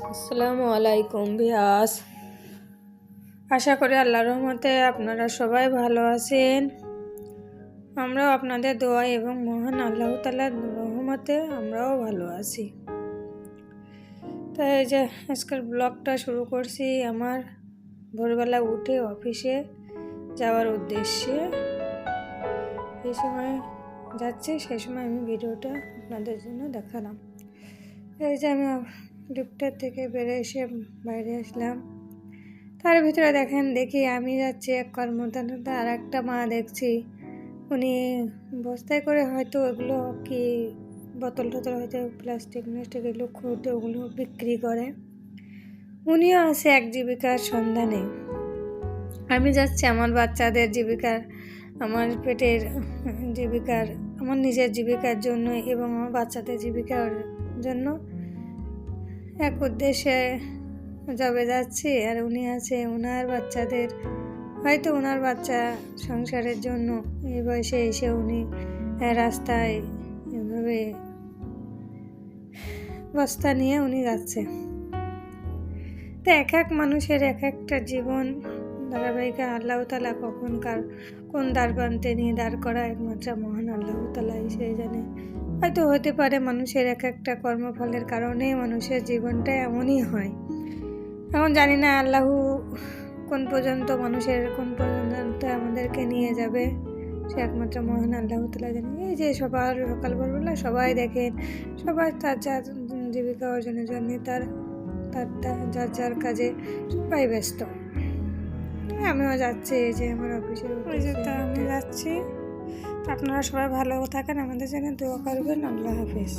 আসসালামু আলাইকুম ভিয়াস। আশা করি আল্লাহর রহমতে আপনারা সবাই ভালো আছেন। আমরাও আপনাদের দোয়া এবং মহান আল্লাহ তাআলার রহমতে আমরাও ভালো আছি। তাই এই যে আজকের ব্লগটা শুরু করছি আমার ভোরবেলা উঠে অফিসে যাওয়ার উদ্দেশ্যে। এই সময় যাচ্ছি, সেই সময় আমি ভিডিওটা আপনাদের জন্য দেখালাম। এই যে আমি লিফটের থেকে বেরিয়ে এসে বাইরে আসলাম, তার ভিতরে দেখি আমি যাচ্ছি এক কর্মদাতা, আর একটা মা দেখছি উনি বস্তায় করে হয়তো ওগুলো কি বোতল টোতল হয়তো প্লাস্টিক এগুলো খুঁটে ওগুলো বিক্রি করে। উনিও আছে এক জীবিকার সন্ধানে। আমি যাচ্ছি আমার বাচ্চাদের জীবিকার, আমার পেটের জীবিকার, আমার নিজের জীবিকার জন্য এবং আমার বাচ্চাদের জীবিকার জন্য এক উদ্দেশ্যে জবে যাচ্ছি। আর উনি আছে ওনার বাচ্চাদের, হয়তো ওনার বাচ্চা সংসারের জন্য এই বয়সে এসে উনি রাস্তায় এভাবে বস্তা নিয়ে উনি যাচ্ছে। তো এক এক মানুষের এক একটা জীবন ধারাবাহিকা আল্লাহ তাআলা কখন কোন দ্বারপ্রান্তে নিয়ে দাঁড় করা একমাত্র মহান আল্লাহ তাআলাই সেই জানে। হয়তো হতে পারে মানুষের এক একটা কর্মফলের কারণে মানুষের জীবনটা এমনই হয়। এখন জানি না আল্লাহ কোন পর্যন্ত আমাদেরকে নিয়ে যাবে, সে একমাত্র মহান আল্লাহ তাআলা জানে। এই যে সকাল ভোরবেলা সবাই দেখেন, সবাই তার যার জীবিকা অর্জনের জন্য তার যার কাজে সবাই ব্যস্ত। আমিও যাচ্ছি, এই যে আমার অফিসের আমি যাচ্ছি। আপনারা সবাই ভালো থাকেন, আমাদের জন্য দোয়া করবেন। আল্লাহ হাফেজ।